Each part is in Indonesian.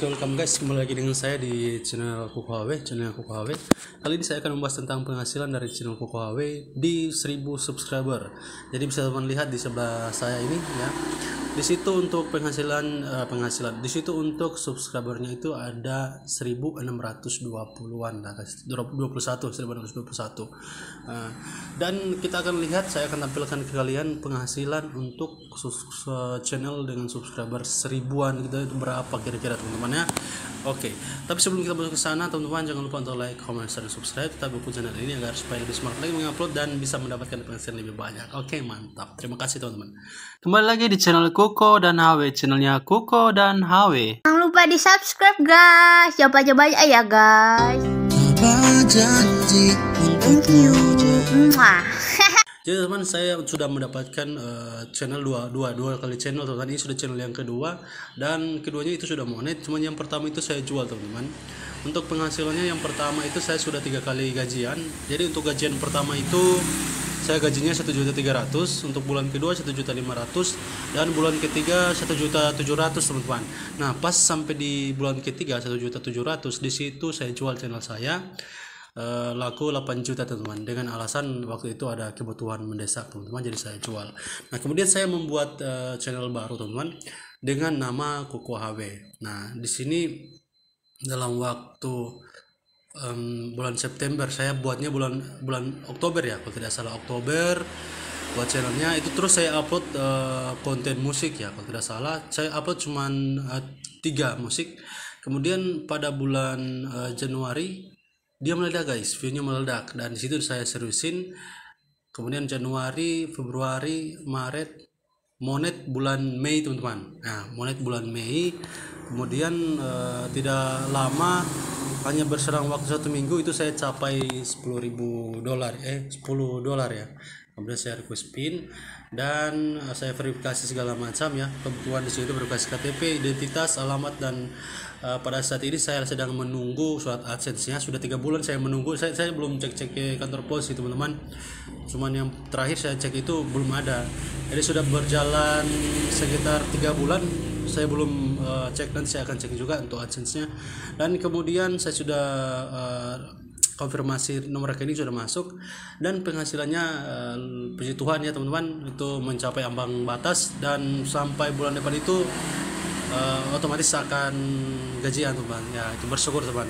Oke, welcome guys, kembali lagi dengan saya di channel Koko HW, Kali ini saya akan membahas tentang penghasilan dari channel Koko HW di 1000 subscriber. Jadi bisa teman lihat di sebelah saya ini ya. Di situ untuk penghasilan, di situ untuk subscribernya itu ada 1620-an lah guys, 1621. Dan kita akan lihat, saya akan tampilkan ke kalian penghasilan untuk channel dengan subscriber 1000-an gitu, itu berapa kira-kira teman-teman ya. Oke, tapi sebelum kita masuk ke sana teman-teman, jangan lupa untuk like, comment, dan subscribe, tetap dukung channel ini agar supaya lebih semangat lagi mengupload dan bisa mendapatkan penghasilan lebih banyak. Oke, mantap, terima kasih teman-teman. Kembali lagi di channel Koko dan HW, channelnya Koko dan HW. Jangan lupa di subscribe guys, coba-coba ya guys. Thank you. Jadi teman, saya sudah mendapatkan channel dua kali channel teman. Ini sudah channel yang kedua dan keduanya itu sudah monet. Cuman yang pertama itu saya jual teman-teman. Untuk penghasilannya yang pertama itu saya sudah 3 kali gajian. Jadi untuk gajian pertama itu saya gajinya 1.300.000, untuk bulan kedua 1.500.000 dan bulan ketiga 1.700.000 teman-teman. Nah pas sampai di bulan ketiga 1.700.000 di situ saya jual channel saya. Laku 8 juta teman-teman, dengan alasan waktu itu ada kebutuhan mendesak teman-teman, jadi saya jual. Nah kemudian saya membuat channel baru teman-teman dengan nama Koko HW. Nah di sini dalam waktu bulan September, saya buatnya bulan Oktober ya kalau tidak salah, Oktober buat channelnya itu. Terus saya upload konten musik ya kalau tidak salah, saya upload cuman 3 musik. Kemudian pada bulan Januari dia meledak guys, viewnya meledak, dan disitu saya seriusin. Kemudian Januari, Februari, Maret, monet bulan Mei teman-teman. Nah monet bulan Mei, kemudian tidak lama, hanya berserang waktu 1 minggu itu saya capai $10.000 $10 ya. Kemudian saya request pin dan saya verifikasi segala macam ya, kebutuhan di situ verifikasi KTP, identitas, alamat, dan pada saat ini saya sedang menunggu surat AdSense-nya. Sudah 3 bulan saya menunggu. Saya belum cek ke kantor pos itu teman-teman. Cuman yang terakhir saya cek itu belum ada. Jadi sudah berjalan sekitar 3 bulan. Saya belum cek, dan saya akan cek juga untuk AdSense-nya. Dan kemudian saya sudah konfirmasi nomor rekening sudah masuk, dan penghasilannya puji Tuhan ya teman-teman, itu mencapai ambang batas, dan sampai bulan depan itu otomatis akan gajian teman ya. Itu bersyukur teman,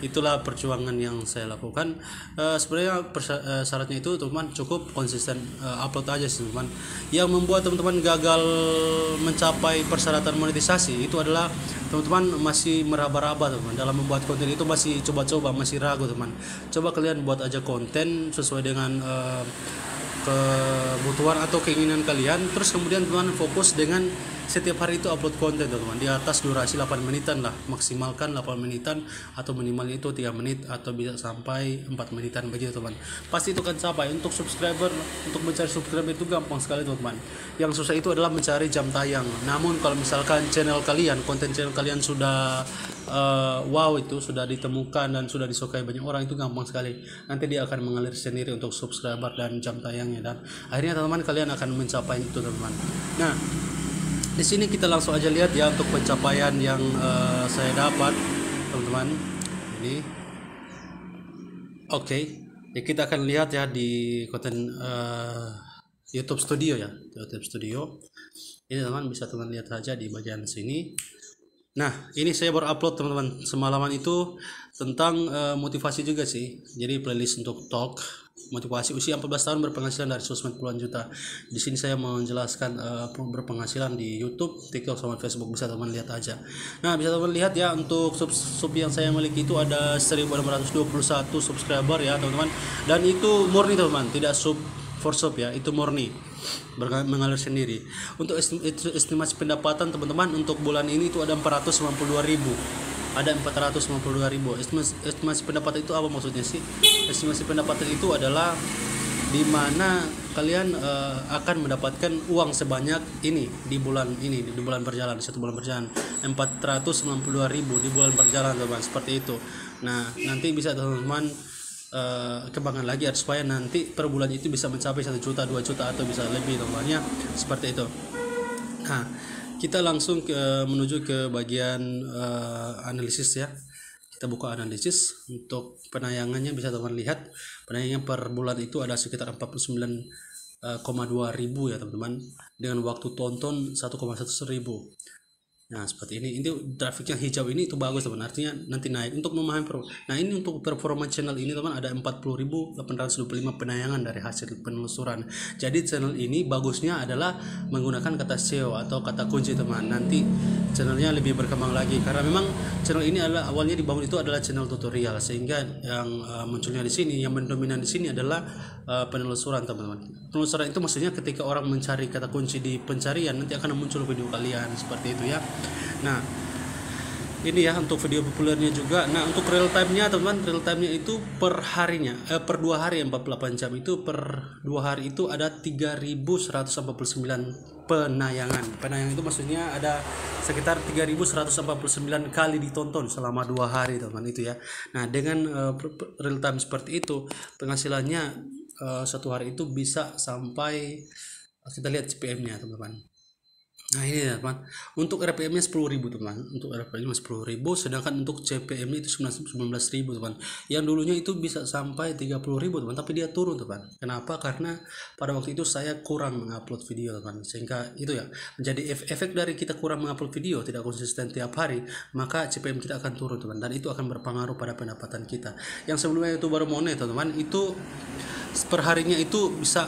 itulah perjuangan yang saya lakukan. Sebenarnya syaratnya itu teman cukup konsisten upload aja sih teman. Yang membuat teman-teman gagal mencapai persyaratan monetisasi itu adalah teman-teman masih meraba-raba teman, dalam membuat konten itu masih coba-coba, masih ragu teman. Coba kalian buat aja konten sesuai dengan kebutuhan atau keinginan kalian, terus kemudian teman fokus dengan setiap hari itu upload konten teman, di atas durasi 8 menitan lah, maksimalkan 8 menitan atau minimalnya itu 3 menit atau bisa sampai 4 menitan begitu teman. Pasti itu akan capai. Untuk subscriber, untuk mencari subscriber itu gampang sekali teman. Yang susah itu adalah mencari jam tayang. Namun kalau misalkan channel kalian, konten channel kalian sudah wow, itu sudah ditemukan dan sudah disukai banyak orang, itu gampang sekali. Nanti dia akan mengalir sendiri untuk subscriber dan jam tayangnya, dan akhirnya teman-teman kalian akan mencapai itu teman-teman. Nah di sini kita langsung aja lihat ya untuk pencapaian yang saya dapat teman-teman ini. Oke, ya kita akan lihat ya di konten YouTube Studio ya, YouTube Studio ini teman, bisa teman lihat saja di bagian sini. Nah ini saya baru upload teman-teman semalaman itu tentang motivasi juga sih. Jadi playlist untuk talk motivasi usia 14 tahun berpenghasilan dari sosmed puluhan juta. Di sini saya menjelaskan berpenghasilan di YouTube, TikTok, sama Facebook, bisa teman lihat aja. Nah bisa teman lihat ya, untuk sub yang saya miliki itu ada 1621 subscriber ya teman-teman, dan itu murni teman, tidak sub for sub ya, itu murni mengalir sendiri. Untuk estimasi pendapatan teman-teman untuk bulan ini itu ada 492.000. Ada 492.000. Estimasi pendapatan itu apa maksudnya sih? Estimasi pendapatan itu adalah di mana kalian akan mendapatkan uang sebanyak ini di bulan ini, di bulan berjalan, 1 bulan berjalan 492.000 di bulan berjalan teman, seperti itu. Nah nanti bisa teman-teman kembangkan lagi supaya nanti per bulan itu bisa mencapai 1 juta, 2 juta, atau bisa lebih teman-temannya, seperti itu. Nah kita langsung menuju ke bagian analisis ya. Kita buka analisis. Untuk penayangannya bisa teman lihat, penayangannya per bulan itu ada sekitar 49,2 ribu ya teman-teman, dengan waktu tonton 1,1 ribu. Nah seperti ini grafik yang hijau ini itu bagus teman, artinya nanti naik untuk memahami nah ini untuk performa channel ini teman, ada 40.825 penayangan dari hasil penelusuran. Jadi channel ini bagusnya adalah menggunakan kata SEO atau kata kunci teman. Nanti channelnya lebih berkembang lagi, karena memang channel ini adalah awalnya dibangun itu adalah channel tutorial, sehingga yang munculnya di sini, yang mendominan di sini adalah penelusuran teman-teman. Penelusuran itu maksudnya ketika orang mencari kata kunci di pencarian, nanti akan muncul video kalian seperti itu ya. Nah ini ya untuk video populernya juga. Nah untuk real time-nya teman-teman, real time-nya itu per harinya, per 2 hari 48 jam itu, per 2 hari itu ada 3.149 penayangan. Penayangan itu maksudnya ada sekitar 3.149 kali ditonton selama 2 hari teman-teman itu ya. Nah dengan real time seperti itu, penghasilannya satu hari itu bisa sampai, kita lihat CPM-nya teman-teman. Nah ini ya teman, untuk RPM-nya 10.000 teman, untuk RPM-nya 10.000, sedangkan untuk CPM-nya itu 19.000 teman. Yang dulunya itu bisa sampai 30.000 teman, tapi dia turun teman. Kenapa? Karena pada waktu itu saya kurang mengupload video teman, sehingga itu ya menjadi efek dari kita kurang mengupload video, tidak konsisten tiap hari, maka CPM kita akan turun teman, dan itu akan berpengaruh pada pendapatan kita. Yang sebelumnya itu baru monet teman, itu per harinya itu bisa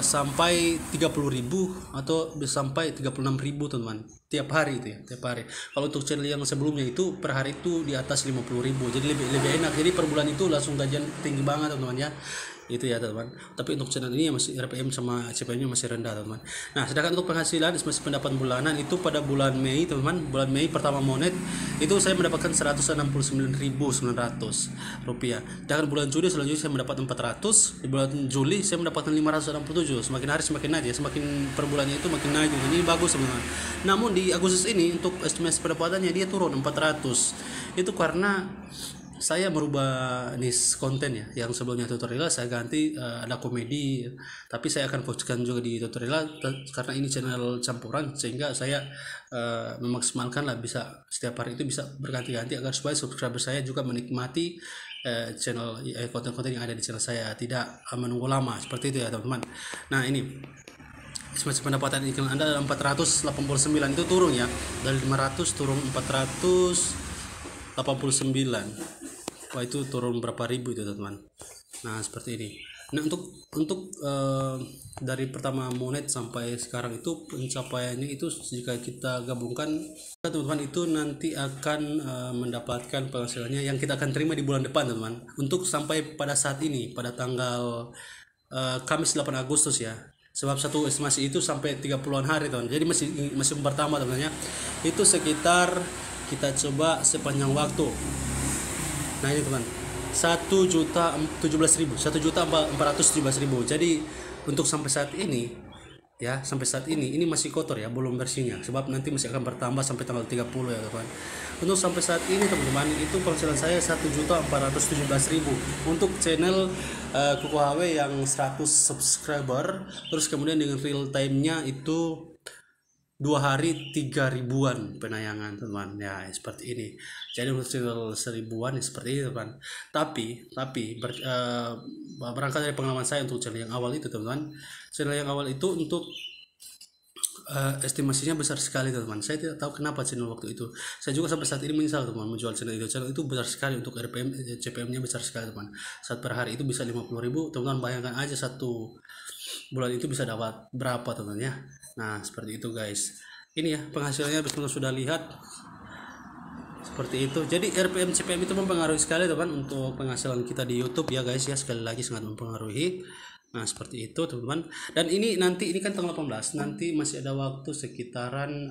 sampai 30.000 atau bisa sampai 36.000 teman-teman tiap hari itu ya, tiap hari. Kalau untuk channel yang sebelumnya itu per hari itu di atas 50.000, jadi lebih enak. Jadi per bulan itu langsung gajian tinggi banget teman-teman ya, itu ya teman. Tapi untuk channel ini masih RPM sama CPM-nya masih rendah teman. Nah sedangkan untuk penghasilan masih pendapatan bulanan itu pada bulan Mei teman, bulan Mei pertama monet itu saya mendapatkan 169.900 rupiah. Sedangkan bulan Juli selanjutnya saya mendapat 400, di bulan Juli saya mendapatkan 567. Semakin hari semakin naik ya, semakin per bulannya itu makin naik. Ini bagus teman-teman. Namun di Agustus ini untuk estimasi pendapatannya dia turun 400. Itu karena saya merubah niche konten ya, yang sebelumnya tutorial saya ganti ada komedi, tapi saya akan fokuskan juga di tutorial karena ini channel campuran, sehingga saya memaksimalkan lah, bisa setiap hari itu bisa berganti-ganti agar supaya subscriber saya juga menikmati channel konten-konten yang ada di channel saya, tidak menunggu lama seperti itu ya teman-teman. Nah ini estimasi pendapatan iklan Anda adalah 489, itu turun ya, dari 500 turun 489. Wah itu turun berapa ribu itu teman-teman. Nah seperti ini. Nah untuk dari pertama monet sampai sekarang itu pencapaiannya itu, jika kita gabungkan teman-teman, itu nanti akan mendapatkan penghasilannya yang kita akan terima di bulan depan teman. Untuk sampai pada saat ini, pada tanggal Kamis 8 Agustus ya, sebab satu estimasi itu sampai 30-an hari teman, jadi masih pertama teman-teman ya. Itu sekitar, kita coba sepanjang waktu. Nah ini teman, 1.017.000, 1.417.000. Jadi untuk sampai saat ini ya, sampai saat ini masih kotor ya, belum bersihnya, sebab nanti masih akan bertambah sampai tanggal 30 ya teman. Untuk sampai saat ini teman-teman, itu penghasilan saya 1.417.000 untuk channel Kuku HW yang 100 subscriber. Terus kemudian dengan real time-nya itu 2 hari 3.000-an penayangan teman ya, seperti ini. Jadi untuk channel 1.000-an seperti ini teman. Tapi berangkat dari pengalaman saya untuk channel yang awal itu teman, channel yang awal itu untuk estimasinya besar sekali teman. Saya tidak tahu kenapa channel waktu itu. Saya juga sampai saat ini menyesal teman menjual channel itu. Channel itu besar sekali, untuk RPM CPM-nya besar sekali teman. Saat per hari itu bisa 50.000 teman. Bayangkan aja satu bulan itu bisa dapat berapa teman ya. Nah seperti itu guys. Ini ya penghasilannya teman sudah lihat seperti itu. Jadi RPM CPM itu mempengaruhi sekali teman untuk penghasilan kita di YouTube ya guys ya. Sekali lagi sangat mempengaruhi. Nah seperti itu teman-teman. Dan ini nanti, ini kan tanggal 18, nanti masih ada waktu sekitaran 10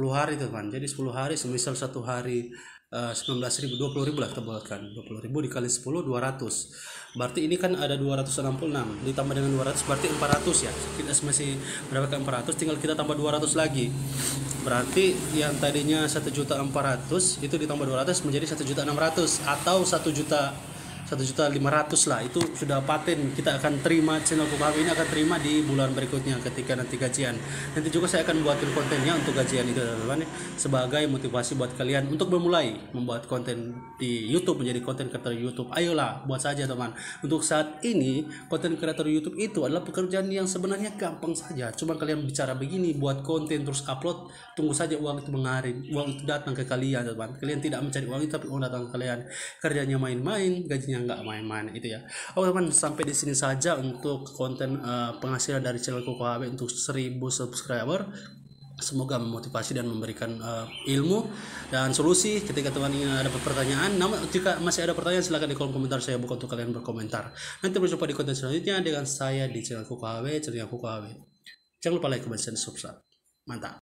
hari teman. Jadi 10 hari, semisal satu hari 19.000, 20.000 lah kita buatkan, 20.000 dikali 10, 200. Berarti ini kan ada 266 ditambah dengan 200 berarti 400 ya. Kita masih mendapatkan 400, tinggal kita tambah 200 lagi. Berarti yang tadinya 1.400.000 itu ditambah 200 menjadi 1.600.000 atau 1 1.500.000 lah, itu sudah paten. Kita akan terima, channel KKW ini akan terima di bulan berikutnya ketika nanti gajian. Nanti juga saya akan buatin kontennya untuk gajian itu teman-teman, sebagai motivasi buat kalian untuk memulai membuat konten di YouTube, menjadi konten kreator YouTube. Ayolah buat saja teman. Untuk saat ini konten kreator YouTube itu adalah pekerjaan yang sebenarnya gampang saja. Cuma kalian bicara begini, buat konten terus upload, tunggu saja uang itu mengalir, uang itu datang ke kalian teman. Kalian tidak mencari uang itu, tapi uang datang ke kalian. Kerjanya main-main, gajinya nggak main-main, itu ya. Oke teman, sampai di sini saja untuk konten penghasilan dari channel KKW untuk 1000 subscriber. Semoga memotivasi dan memberikan ilmu dan solusi ketika teman ingin ada pertanyaan. Jika masih ada pertanyaan, silahkan di kolom komentar, saya buka untuk kalian berkomentar. Nanti berjumpa di konten selanjutnya dengan saya di channel KKW, channel KKW. Jangan lupa like, comment, dan subscribe. Mantap.